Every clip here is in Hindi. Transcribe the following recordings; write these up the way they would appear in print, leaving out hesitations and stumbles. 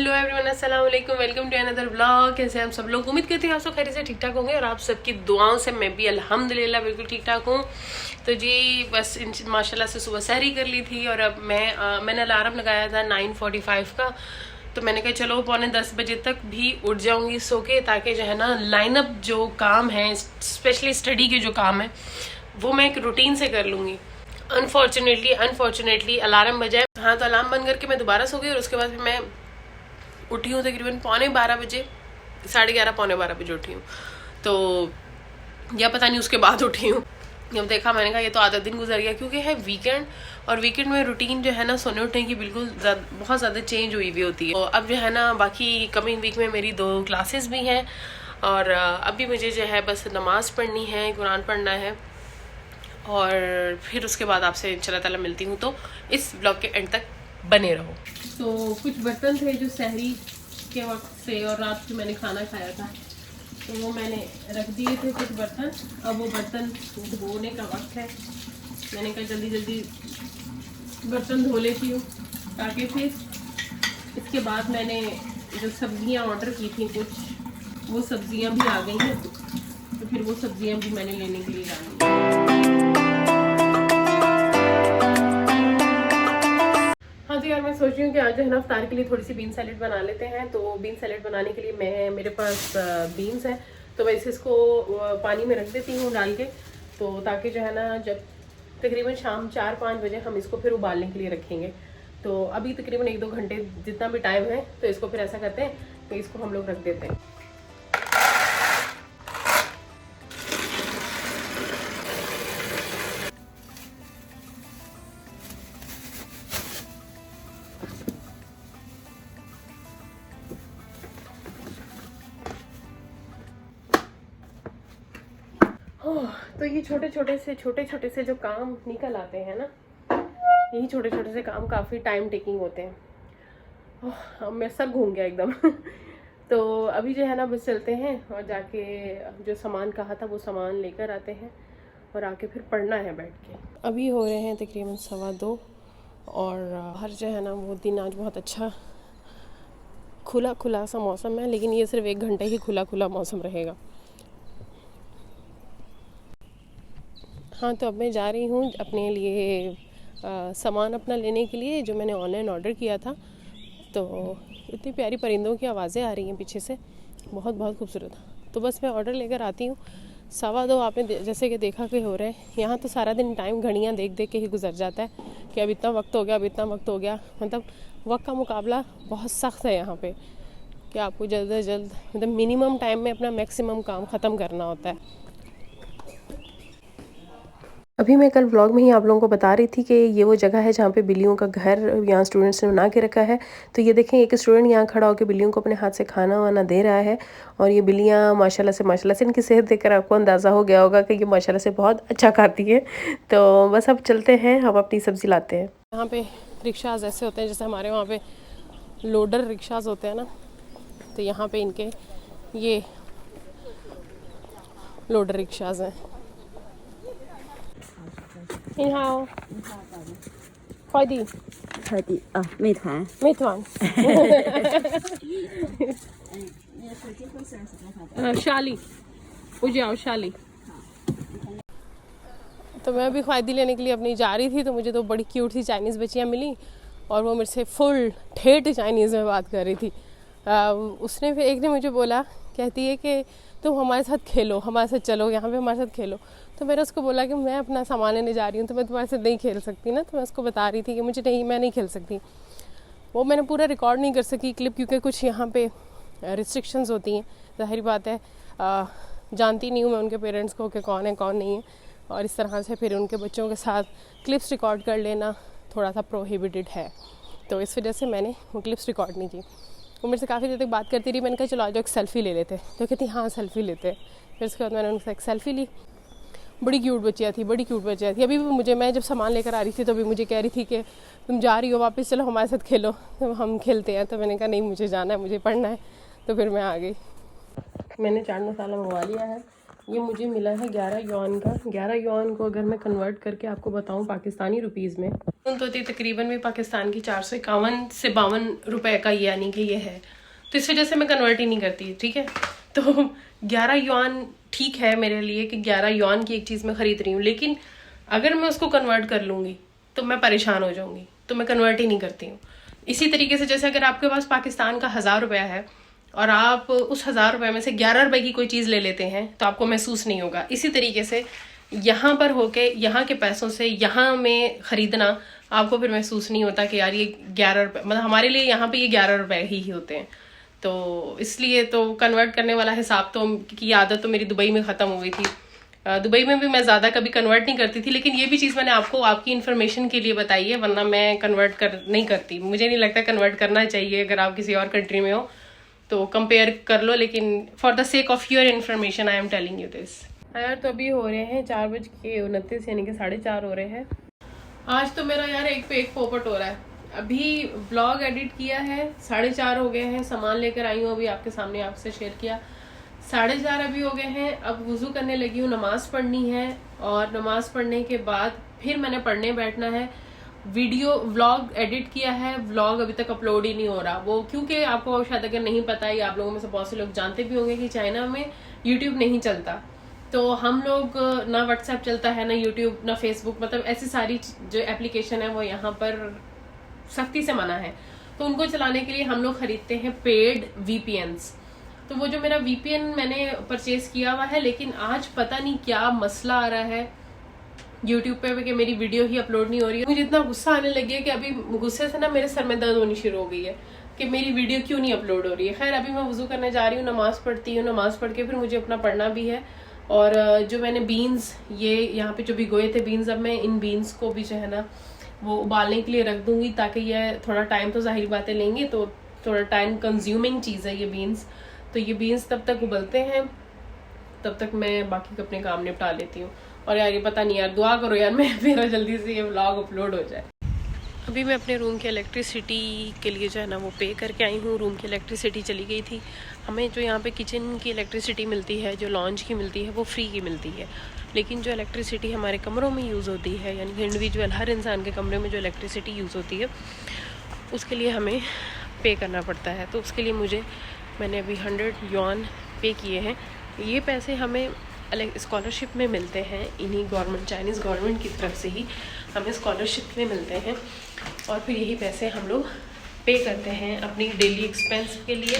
हेलो एवरीवन, अस्सलाम वालेकुम, वेलकम टू अनदर व्लॉग। कैसे हैं हम सब लोग? उम्मीद करते हैं आप सब खैरियत से ठीक ठाक होंगे और आप सबकी दुआओं से मैं भी अल्हम्दुलिल्लाह बिल्कुल ठीक ठाक हूँ। तो जी बस माशाल्लाह से सुबह सहरी कर ली थी और अब मैंने अलार्म लगाया था 9:45 का। तो मैंने कहा चलो 9:45 बजे तक भी उठ जाऊंगी सो के, ताकि जो है ना लाइनअप जो काम है, स्पेशली स्टडी के जो काम है वो मैं एक रूटीन से कर लूँगी। अनफॉर्चुनेटली अलार्म बजाए, हाँ, तो अलार्म बंद करके मैं दोबारा सो गई और उसके बाद मैं उठी हूँ तकरीबन 11:15 बजे, 11:30 पौने 12 बजे उठी हूँ। तो या पता नहीं उसके बाद उठी हूँ। जब देखा मैंने कहा ये तो आधा दिन गुजर गया, क्योंकि है वीकेंड और वीकेंड में रूटीन जो है ना सोने उठने की बिल्कुल बहुत ज़्यादा चेंज हुई हुई होती है। तो अब जो है ना बाकी कमिंग वीक में मेरी 2 क्लासेस भी हैं और अभी मुझे जो है बस नमाज़ पढ़नी है, कुरान पढ़ना है और फिर उसके बाद आपसे इंशाल्लाह ताला मिलती हूँ। तो इस ब्लॉग के एंड तक बने रहो। तो कुछ बर्तन थे जो सहरी के वक्त से और रात को मैंने खाना खाया था, तो वो मैंने रख दिए थे कुछ बर्तन। अब वो बर्तन धोने का वक्त है। मैंने कहा जल्दी जल्दी बर्तन धो लेती हूँ, ताकि फिर इसके बाद मैंने जो सब्जियाँ ऑर्डर की थी कुछ, वो सब्जियाँ भी आ गई हैं, तो फिर वो सब्जियाँ भी मैंने लेने के लिए जानी। हाँ तो यार मैं सोच रही हूँ कि आज जो है ना इफ्तार के लिए थोड़ी सी बीन सैलेड बना लेते हैं। तो बीन सैलेड बनाने के लिए मेरे पास बीन्स है, तो मैं इसको पानी में रख देती हूँ डाल के, तो ताकि जो है ना जब तकरीबन शाम 4-5 बजे हम इसको फिर उबालने के लिए रखेंगे। तो अभी तकरीबन 1-2 घंटे जितना भी टाइम है, तो इसको फिर ऐसा करते हैं तो इसको हम लोग रख देते हैं। तो ये छोटे छोटे से जो काम निकल आते हैं ना, यही छोटे छोटे से काम काफ़ी टाइम टेकिंग होते हैं। अब मेरा सर घूम गया एकदम। तो अभी जो है ना बस चलते हैं और जाके जो सामान कहा था वो सामान लेकर आते हैं और आके फिर पढ़ना है बैठ के। अभी हो रहे हैं तकरीबन 2:15 और बाहर जो है ना वो दिन आज बहुत अच्छा खुला सा मौसम है, लेकिन ये सिर्फ 1 घंटे ही खुला मौसम रहेगा। हाँ तो अब मैं जा रही हूँ अपने लिए सामान अपना लेने के लिए, जो मैंने ऑनलाइन ऑर्डर किया था। तो इतनी प्यारी परिंदों की आवाज़ें आ रही हैं पीछे से, बहुत खूबसूरत। तो बस मैं ऑर्डर लेकर आती हूँ। 2:15 आपने जैसे कि देखा कि हो रहे हैं यहाँ, तो सारा दिन टाइम घड़ियाँ देख के ही गुजर जाता है कि अब इतना वक्त हो गया। मतलब वक्त का मुकाबला बहुत सख्त है यहाँ पे, कि आपको जल्द से जल्द मतलब मिनिमम टाइम में अपना मैक्सिमम काम ख़त्म करना होता है। अभी मैं कल व्लॉग में ही आप लोगों को बता रही थी कि ये वो जगह है जहाँ पे बिल्लियों का घर यहाँ स्टूडेंट्स ने बना के रखा है। तो ये देखें, एक स्टूडेंट यहाँ खड़ा होकर बिल्लियों को अपने हाथ से खाना वाना दे रहा है। और ये बिल्लियाँ माशाल्लाह से इनकी सेहत देखकर आपको अंदाज़ा हो गया होगा कि ये माशाल्लाह से बहुत अच्छा खाती है। तो बस अब चलते हैं, हम अपनी सब्ज़ी लाते हैं। यहाँ पे रिक्शाज ऐसे होते हैं जैसे हमारे वहाँ पे लोडर रिक्शाज होते हैं ना, तो यहाँ पे इनके ये लोडर रिक्शाज हैं। 你好，快递啊，美团。美团。शाली, मुझे आओ शाली। तो मैं अभी ख्वादी लेने के लिए अपनी जा रही थी, तो मुझे तो बड़ी क्यूट सी चाइनीज़ बच्चियाँ मिली और वो मेरे से फुल ठेठ चाइनीज़ में बात कर रही थी। उसने फिर एक ने मुझे बोला, कहती है कि तुम हमारे साथ खेलो, हमारे साथ चलो, यहाँ पे हमारे साथ खेलो। तो मैंने उसको बोला कि मैं अपना सामान लेने जा रही हूँ, तो मैं तुम्हारे साथ नहीं खेल सकती ना। तो मैं उसको बता रही थी कि मैं नहीं खेल सकती। वो मैंने पूरा रिकॉर्ड नहीं कर सकी क्लिप, क्योंकि कुछ यहाँ पे रिस्ट्रिक्शंस होती हैं। ज़ाहिर बात है, जानती नहीं हूँ मैं उनके पेरेंट्स को कि कौन है कौन नहीं है, और इस तरह से फिर उनके बच्चों के साथ क्लिप्स रिकॉर्ड कर लेना थोड़ा सा प्रोहिबिटेड है। तो इस वजह से मैंने वो क्लिप्स रिकॉर्ड नहीं की। वो मेरे से काफ़ी देर तक बात करती रही। मैंने कहा चलो आज एक सेल्फ़ी ले लेते। तो कहती हाँ सेल्फ़ी लेते। फिर उसके बाद मैंने उनसे एक सेल्फ़ी ली। बड़ी क्यूट बच्चियाँ थी। अभी भी मैं जब सामान लेकर आ रही थी तो अभी मुझे कह रही थी कि तुम जा रही हो वापस, चलो हमारे साथ खेलो। तो हम खेलते हैं। तो मैंने कहा नहीं, मुझे जाना है, मुझे पढ़ना है। तो फिर मैं आ गई। मैंने चाट मसाला मंगवा लिया है ये मुझे मिला है 11 युआन का। 11 युआन को अगर मैं कन्वर्ट करके आपको बताऊं पाकिस्तानी रुपीज़ में तो तकरीबन भी पाकिस्तान की 451 से 52 रुपए का यानी कि ये है। तो इस वजह से मैं कन्वर्ट ही नहीं करती, ठीक है। तो 11 युआन ठीक है मेरे लिए कि 11 युआन की एक चीज़ मैं खरीद रही हूँ, लेकिन अगर मैं उसको कन्वर्ट कर लूँगी तो मैं परेशान हो जाऊँगी, तो मैं कन्वर्ट ही नहीं करती हूँ। इसी तरीके से जैसे अगर आपके पास पाकिस्तान का 1000 रुपया है और आप उस 1000 रुपये में से 11 रुपए की कोई चीज़ ले लेते हैं तो आपको महसूस नहीं होगा। इसी तरीके से यहाँ पर होके यहाँ के पैसों से यहाँ में ख़रीदना आपको फिर महसूस नहीं होता कि यार ये 11 रुपये, मतलब हमारे लिए यहाँ पे ये 11 रुपये ही होते हैं। तो इसलिए तो कन्वर्ट करने वाला हिसाब तो की आदत तो मेरी दुबई में ख़त्म हो गई थी। दुबई में भी मैं ज़्यादा कभी कन्वर्ट नहीं करती थी, लेकिन ये भी चीज़ मैंने आपको आपकी इन्फॉर्मेशन के लिए बताई है, वरना मैं कन्वर्ट नहीं करती। मुझे नहीं लगता कन्वर्ट करना चाहिए। अगर आप किसी और कंट्री में हो तो कंपेयर कर लो, लेकिन for the sake of your information I am telling you this. यार तो अभी हो रहे हैं 4:29 यानी कि 4:30 हो रहे हैं। आज तो मेरा यार एक पे एक पोपट हो रहा है। अभी ब्लॉग एडिट किया है, 4:30 हो गए हैं, सामान लेकर आई हूँ, अभी आपके सामने आपसे शेयर किया। 4:30 अभी हो गए हैं। अब वुजू करने लगी हूँ, नमाज पढ़नी है और नमाज पढ़ने के बाद फिर मैंने पढ़ने बैठना है। वीडियो व्लॉग एडिट किया है, व्लॉग अभी तक अपलोड ही नहीं हो रहा। वो क्योंकि आपको शायद अगर नहीं पता है, आप लोगों में से बहुत से लोग जानते भी होंगे कि चाइना में यूट्यूब नहीं चलता। तो हम लोग ना व्हाट्सएप चलता है, ना यूट्यूब, ना फेसबुक, मतलब ऐसी सारी जो एप्लीकेशन है वो यहाँ पर सख्ती से मना है। तो उनको चलाने के लिए हम लोग खरीदते हैं पेड VPNs। तो वो जो मेरा VPN मैंने परचेज किया हुआ है, लेकिन आज पता नहीं क्या मसला आ रहा है यूट्यूब पे कि मेरी वीडियो ही अपलोड नहीं हो रही है। मुझे इतना गुस्सा आने लगी है कि अभी गुस्से से ना मेरे सर में दर्द होनी शुरू हो गई है कि मेरी वीडियो क्यों नहीं अपलोड हो रही है। खैर अभी मैं वुजू करने जा रही हूँ, नमाज पढ़ती हूँ, नमाज पढ़ के फिर मुझे अपना पढ़ना भी है। और जो मैंने बीन्स ये यहाँ पे जो भिगोए थे बीन्स, अब मैं इन बीन्स को भी जो है ना वो उबालने के लिए रख दूंगी, ताकि ये थोड़ा टाइम तो जाहिर बातें लेंगे, तो थोड़ा टाइम कंज्यूमिंग चीज़ है ये बीन्स। तो ये बीन्स तब तक उबलते हैं, तब तक मैं बाकी के अपने काम निपटा लेती हूँ। और यार ये पता नहीं यार, दुआ करो यार मेरा जल्दी से ये व्लॉग अपलोड हो जाए। अभी मैं अपने रूम की इलेक्ट्रिसिटी के लिए जो है ना वो पे करके आई हूँ। रूम की इलेक्ट्रिसिटी चली गई थी। हमें जो यहाँ पे किचन की इलेक्ट्रिसिटी मिलती है, जो लॉन्च की मिलती है, वो फ्री की मिलती है। लेकिन जो इलेक्ट्रिसिटी हमारे कमरों में यूज़ होती है, यानी कि इंडिविजुअल हर इंसान के कमरे में जो इलेक्ट्रिसिटी यूज़ होती है, उसके लिए हमें पे करना पड़ता है। तो उसके लिए मैंने अभी 100 युआन पे किए हैं। ये पैसे हमें स्कॉलरशिप में मिलते हैं, इन्हीं गवर्नमेंट, चाइनीज़ गवर्नमेंट की तरफ से ही हमें स्कॉलरशिप में मिलते हैं। और फिर यही पैसे हम लोग पे करते हैं अपनी डेली एक्सपेंस के लिए।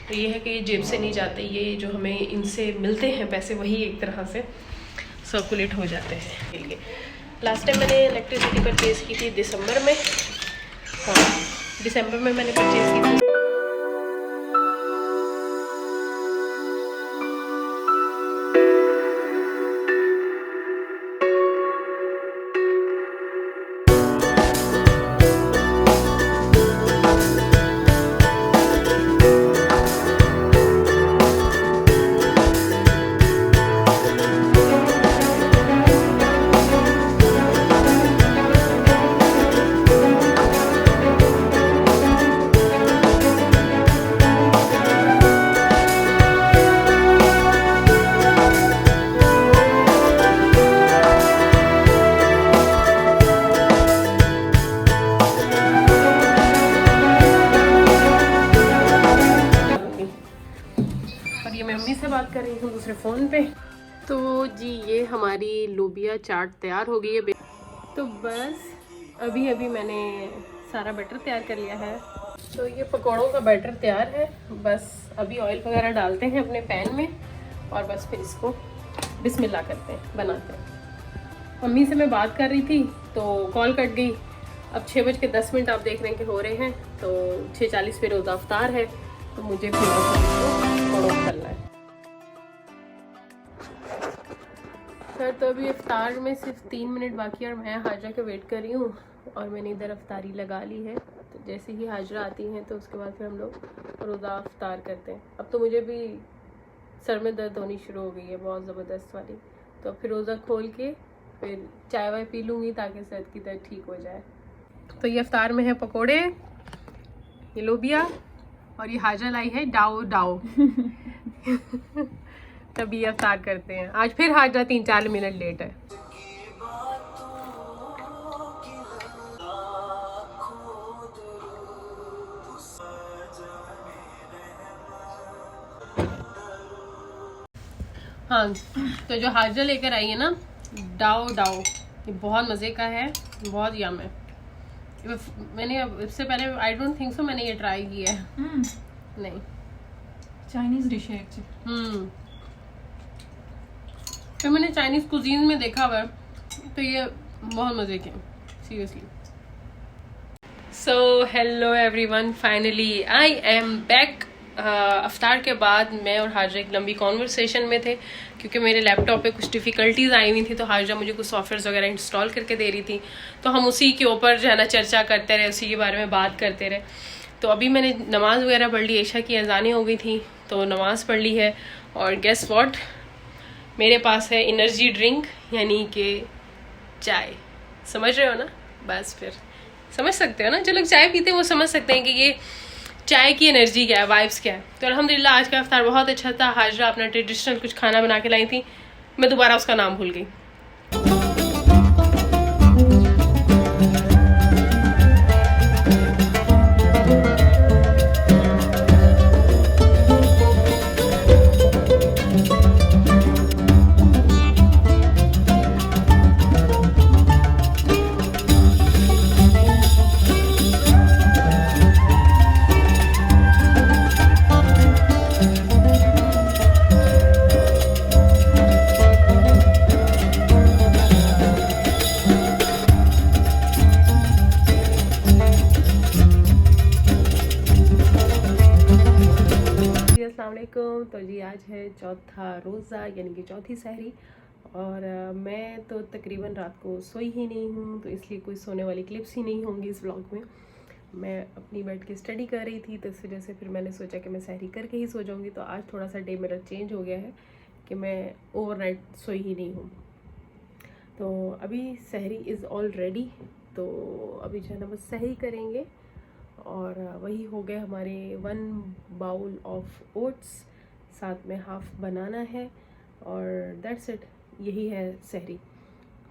तो ये है कि ये जेब से नहीं जाते, ये जो हमें इनसे मिलते हैं पैसे वही एक तरह से सर्कुलेट हो जाते हैं के लिए। लास्ट टाइम मैंने इलेक्ट्रिसिटी परचेज़ की थी दिसंबर में। हाँ, दिसंबर में मैंने परचेज़ की थी। बात कर रही हूँ दूसरे फ़ोन पे। तो जी ये हमारी लोबिया चाट तैयार हो गई है। तो बस अभी मैंने सारा बैटर तैयार कर लिया है। तो ये पकौड़ों का बैटर तैयार है। बस अभी ऑयल वगैरह डालते हैं अपने पैन में और बस फिर इसको बिस्मिल्लाह करते हैं, बनाते हैं। मम्मी से मैं बात कर रही थी तो कॉल कट गई। अब 6:10 आप देख रहे हैं कि हो रहे हैं। तो 6:40 पे रोज़ा अफ्तार है, तो मुझे फिर पकौड़ा करना है। सर तो अभी इफ्तार में सिर्फ 3 मिनट बाकी है और मैं हाजरा के वेट कर रही हूँ और मैंने इधर अफ्तारी लगा ली है। तो जैसे ही हाजरा आती हैं तो उसके बाद फिर हम लोग रोज़ा अफ्तार करते हैं। अब तो मुझे भी सर में दर्द होनी शुरू हो गई है बहुत ज़बरदस्त वाली। तो फिर रोज़ा खोल के फिर चाय वाय पी लूँगी ताकि सर की दर्द ठीक हो जाए। तो ये अफ्तार में है पकोड़े, ये लोबिया और ये हाजरा लाई है डाओ। तभी अफ्तार करते हैं। आज फिर हाजरा 3-4 मिनट लेट है। हाँ, तो जो हाजरा लेकर आई है ना, डाओ डाओ, ये बहुत मज़े का है, बहुत यम है। मैंने इससे पहले आई डोंट थिंक सो मैंने ये ट्राई किया है। नहीं, चाइनीज डिश है एक्चुअली। फिर मैंने चाइनीज कुजीन में देखा हुआ है, तो ये बहुत मज़े के seriously. So hello everyone, finally I am back. अफ्तार के बाद मैं और हाजरा एक लंबी कॉन्वर्सेशन में थे, क्योंकि मेरे लैपटॉप पे कुछ डिफ़िकल्टीज आई हुई थी, तो हाजरा मुझे कुछ सॉफ्टवेयर वगैरह इंस्टॉल करके दे रही थी। तो हम उसी के ऊपर जो है ना चर्चा करते रहे, उसी के बारे में बात करते रहे। तो अभी मैंने नमाज़ वगैरह पढ़ ली, इशा की अज़ानें हो गई थी, तो नमाज़ पढ़ ली है। और गेस व्हाट, मेरे पास है एनर्जी ड्रिंक, यानी कि चाय। समझ रहे हो ना? बस फिर समझ सकते हो ना, जो लोग चाय पीते हैं वो समझ सकते हैं कि ये चाय की एनर्जी क्या है, वाइब्स क्या है। तो अल्हम्दुलिल्लाह आज का इफ्तार बहुत अच्छा था। हाजरा अपना ट्रेडिशनल कुछ खाना बना के लाई थी, मैं दोबारा उसका नाम भूल गई। अस्सलाम वालेकुम। तो जी आज है चौथा रोज़ा, यानी कि चौथी सहरी। और मैं तो तकरीबन रात को सोई ही नहीं हूँ, तो इसलिए कोई सोने वाली क्लिप्स ही नहीं होंगी इस व्लॉग में। मैं अपनी बैठ के स्टडी कर रही थी, तो इस वजह से फिर मैंने सोचा कि मैं सहरी करके ही सो जाऊँगी। तो आज थोड़ा सा डे मेरा चेंज हो गया है कि मैं ओवरनाइट सोई ही नहीं हूँ। तो अभी सहरी इज़ ऑल रेडी, तो अभी जो है ना बस सहरी करेंगे। और वही हो गए हमारे 1 बाउल ऑफ ओट्स, साथ में हाफ बनाना है, और दैट्स इट, यही है सहरी।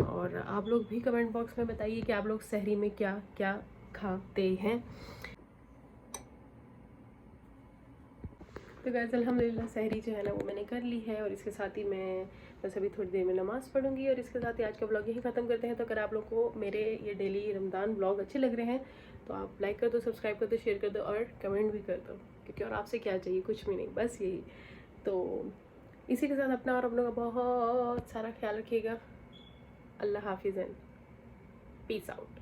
और आप लोग भी कमेंट बॉक्स में बताइए कि आप लोग सहरी में क्या क्या खाते हैं। तो गाइस अल्हम्दुलिल्लाह सहरी जो है ना वो मैंने कर ली है, और इसके साथ ही मैं बस अभी थोड़ी देर में नमाज़ पढ़ूंगी। और इसके साथ ही आज का ब्लॉग यहीं ख़त्म करते हैं। तो अगर आप लोग को मेरे ये डेली रमज़ान ब्लॉग अच्छे लग रहे हैं तो आप लाइक कर दो, सब्सक्राइब कर दो, शेयर कर दो, और कमेंट भी कर दो, क्योंकि और आपसे क्या चाहिए, कुछ भी नहीं, बस यही। तो इसी के साथ अपना और अपनों का बहुत सारा ख्याल रखिएगा। अल्लाह हाफिज़ एंड पीस आउट।